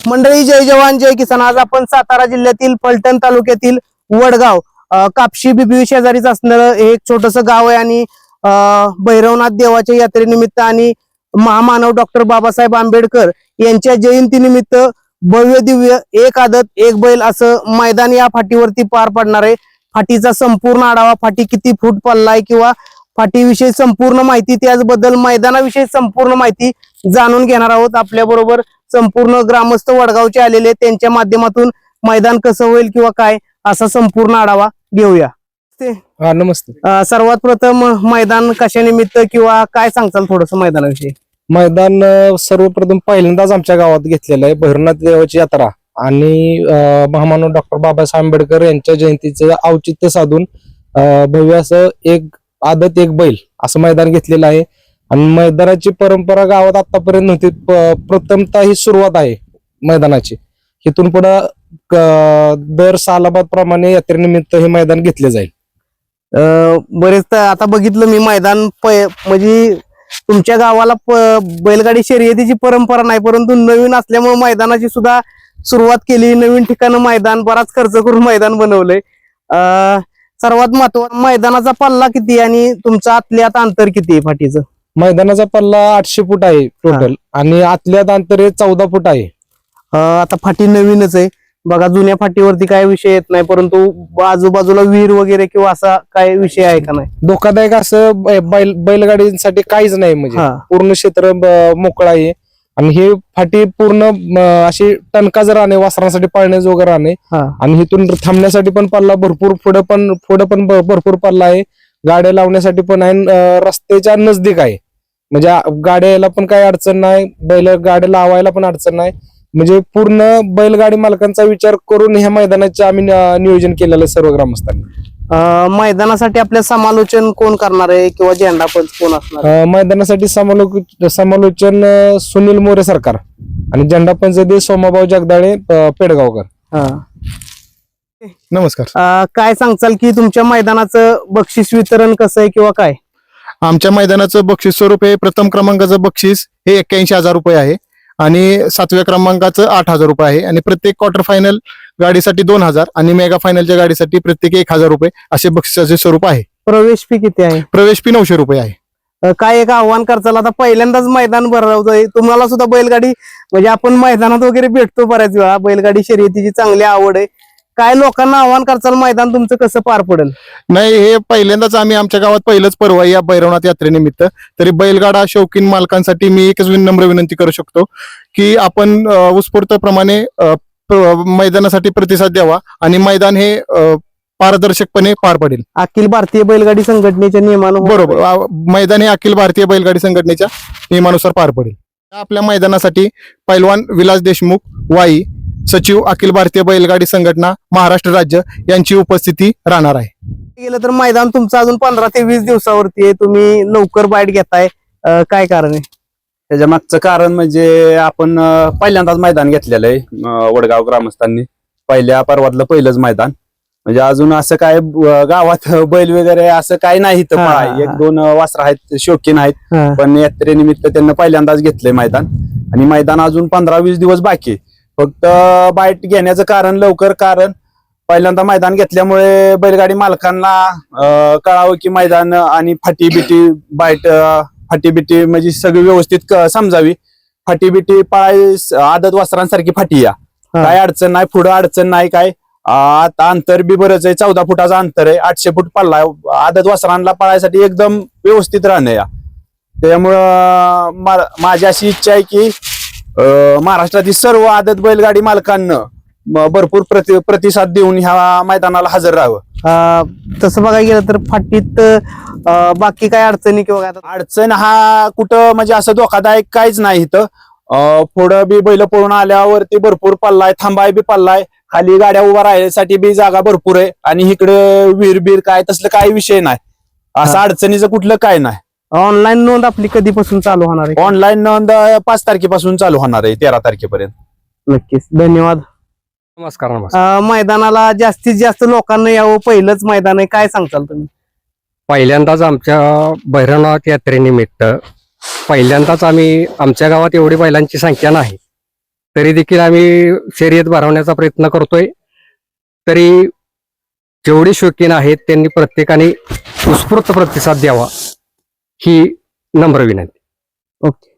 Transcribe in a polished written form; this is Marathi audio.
मंडळी, जय जवान जय किसान. आज आपण सातारा जिल्ह्यातील फलटण तालुक्यातील वडगाव कापशी बिबी शेजारीच असणारं हे एक छोटस गाव आहे आणि भैरवनाथ देवाच्या यात्रेनिमित्त आणि महामानव डॉक्टर बाबासाहेब आंबेडकर यांच्या जयंतीनिमित्त भव्य दिव्य एक आदत एक बैल असं मैदान या फाटीवरती पार पडणार आहे. फाटीचा संपूर्ण आढावा, फाटी किती फूट पल्लाय किंवा फाटीविषयी संपूर्ण माहिती, त्याचबद्दल मैदानाविषयी संपूर्ण माहिती जाणून घेणार आहोत. आपल्या बरोबर संपूर्ण ग्रामस्थ वडगावचे आलेले, त्यांच्या माध्यमातून मैदान कसं होईल किंवा काय असा संपूर्ण आढावा घेऊया. नमस्ते. सर्वात प्रथम मैदान कशानिमित्त किंवा काय सांगताल थोडस मैदानाविषयी? मैदान सर्वप्रथम पहिल्यांदाच आमच्या गावात घेतलेलं आहे. भैरवनाथ देवाची यात्रा आणि महामानव डॉक्टर बाबासाहेब आंबेडकर यांच्या जयंतीचं औचित्य साधून भव्य असं एक आदत एक बैल असं मैदान घेतलेलं आहे. आणि मैदानाची परंपरा गावात आतापर्यंत नव्हती. प्रथमतः ही सुरुवात आहे मैदानाची. इथून पुढे दर सालाबाद प्रमाणे यात्रेनिमित्त हे मैदान घेतले जाईल. बरेच आता बघितलं मी मैदान म्हणजे तुमच्या गावाला बैलगाडी शर्यतीची परंपरा नाही, परंतु नवीन असल्यामुळे मैदानाची सुद्धा सुरुवात केली. नवीन ठिकाण मैदान, बराच खर्च करून मैदान बनवलंय. सर्वात महत्वाचं, मैदानाचा पल्ला किती आणि तुमचं आतल्यात अंतर किती आहे फाटीचं? मैदानाचा पल्ला 800 फूट आहे टोटल आणि आतल्यात अंतर हे 14 फूट आहे. आता फाटी नवीनच आहे बघा, जुन्या फाटीवरती काय विषय येत नाही, परंतु आजूबाजूला विहीर वगैरे किंवा असा काय विषय आहे का नाही? धोकादायक असं बैलगाडीसाठी काहीच नाही. म्हणजे पूर्ण क्षेत्र मोकळा आहे आणि हे फाटी पूर्ण अशी टणका जर राहणे, वासरांसाठी पाळण्याजोगं राहणे आणि इथून थांबण्यासाठी पण पल्ला भरपूर, पुढे पण भरपूर पल्ला आहे. गाड्या लावण्यासाठी पण आहे, रस्त्याच्या नजदीक आहे. म्हणजे गाड्या यायला पण काही अडचण नाही, गाड्या लावायला पण अडचण नाही. म्हणजे पूर्ण बैलगाडी मालकांचा विचार करून ह्या मैदानाचे आम्ही नियोजन केलेलं आहे सर्व ग्रामस्थांनी. मैदानासाठी आपल्या समालोचन कोण करणार आहे किंवा झेंडा पंच कोण असणार? मैदानासाठी समालोचन सुनील मोरे सरकार आणि झेंडा पंच सोमाभाऊ जगदाळे पेडगावकर. नमस्कार. काय सांगचाल की तुमच्या मैदानाचं बक्षीस वितरण कसं आहे किंवा काय? आमच्या मैदानाचं बक्षीस स्वरूप हे प्रथम क्रमांकाचं बक्षीस हे 81,000 रुपये आहे आणि 7व्या क्रमांकाचं 8,000 रुपये आहे आणि प्रत्येक क्वार्टर फायनल गाडीसाठी 2,000 आणि मेगा फायनलच्या गाडीसाठी प्रत्येक 1,000 रुपये असे बक्षिसाचे स्वरूप आहे. प्रवेश फी किती आहे? प्रवेश फी 900 रुपये आहे. काय एक आव्हान करताल, आता पहिल्यांदाच मैदान भरवतोय, तुम्हाला सुद्धा बैलगाडी म्हणजे आपण मैदानात वगैरे भेटतो बऱ्याच वेळा, बैलगाडी शर्यतीची चांगली आवड आहे, काय लोकांना आव्हान करताल मैदान तुमचं कसं पार पडेल? नाही, हे पहिल्यांदाच आम्ही आमच्या गावात पहिलंच पर्व आहे या भैरवनाथ यात्रेनिमित्त. तरी बैलगाडा शौकीन मालकांसाठी मी एकच नम्र विनंती करू शकतो की आपण उत्स्फूर्तप्रमाणे मैदानासाठी प्रतिसाद द्यावा आणि मैदान हे पारदर्शकपणे पार पडेल. अखिल भारतीय बैलगाडी संघटनेच्या नियमानुसार बरोबर मैदान हे अखिल भारतीय बैलगाडी संघटनेच्या नियमानुसार पार पडेल. आपल्या मैदानासाठी पैलवान विलास देशमुख वाई, सचिव अखिल भारतीय बैलगाडी संघटना महाराष्ट्र राज्य यांची उपस्थिती राहणार आहे. गेलं तर मैदान तुमचं अजून 15 ते 20 दिवसावरती आहे, तुम्ही लवकर बाईट घेताय, काय कारण आहे? त्याच्या मागचं कारण म्हणजे आपण पहिल्यांदाच मैदान घेतलेलं आहे वडगाव ग्रामस्थांनी. पहिल्या पर्वातलं पहिलंच मैदान, म्हणजे अजून असं काय गावात बैल वगैरे असं काय नाही. तर 1-2 वासरं आहेत, शौकीन आहेत, पण यात्रेनिमित्त त्यांना पहिल्यांदाच घेतलंय मैदान आणि मैदान अजून 15-20 दिवस बाकी. फक्त बाईट घेण्याचं कारण लवकर, कारण पहिल्यांदा मैदान घेतल्यामुळे बैलगाडी मालकांना कळावं की मैदान आणि फाटी बिटी बाईट फाटी बिटी म्हणजे सगळी व्यवस्थित समजावी. फाटी बिटी पळाय आदत वासरांसारखी फाटी या, काय अडचण नाही, पुढं अडचण नाही काय. आता अंतर बी बरंच आहे, 14 फुटाचं अंतर आहे, 800 फूट पडलाय. आदत वासरांना पळायसाठी एकदम व्यवस्थित राहणं या. त्यामुळं माझी अशी इच्छा आहे की महाराष्ट्रातील सर्व आदत बैलगाडी मालकांना भरपूर प्रतिसाद देऊन ह्या मैदानाला हजर राहावं. तसं बघायला गेलं तर फाटीत बाकी काय अडचणी किंवा अडचण हा कुठं म्हणजे असं धोकादायक काहीच नाही. इथं पुढं बी बैल पळून आल्यावरती भरपूर पल्लाय, थांबाय बी पल्लाय, खाली गाड्या उभा राहण्यासाठी बी जागा भरपूर आहे आणि इकडे विहीर बीर काय तसलं काही विषय नाही. असं अडचणीचं कुठलं काय नाही. ऑनलाईन नोंद आपली कधीपासून चालू होणार आहे? ऑनलाईन नोंद 5 तारखेपासून चालू होणार आहे, 13 तारखेपर्यंत. नक्कीच, धन्यवाद. नमस्कार. मैदानाला जास्तीत जास्त लोकांना यावं, पहिलंच मैदान आहे, काय सांगताल तुम्ही? पहिल्यांदाच आमच्या भैरवनाथ यात्रेनिमित्त पहिल्यांदाच आम्ही, आमच्या गावात एवढी बैलांची संख्या नाही, तरी देखील आम्ही शर्यत भरवण्याचा प्रयत्न करतोय. तरी जेवढे शौकीन आहेत त्यांनी प्रत्येकाने उत्स्फूर्त प्रतिसाद द्यावा ही नम्र विनंती. ओके.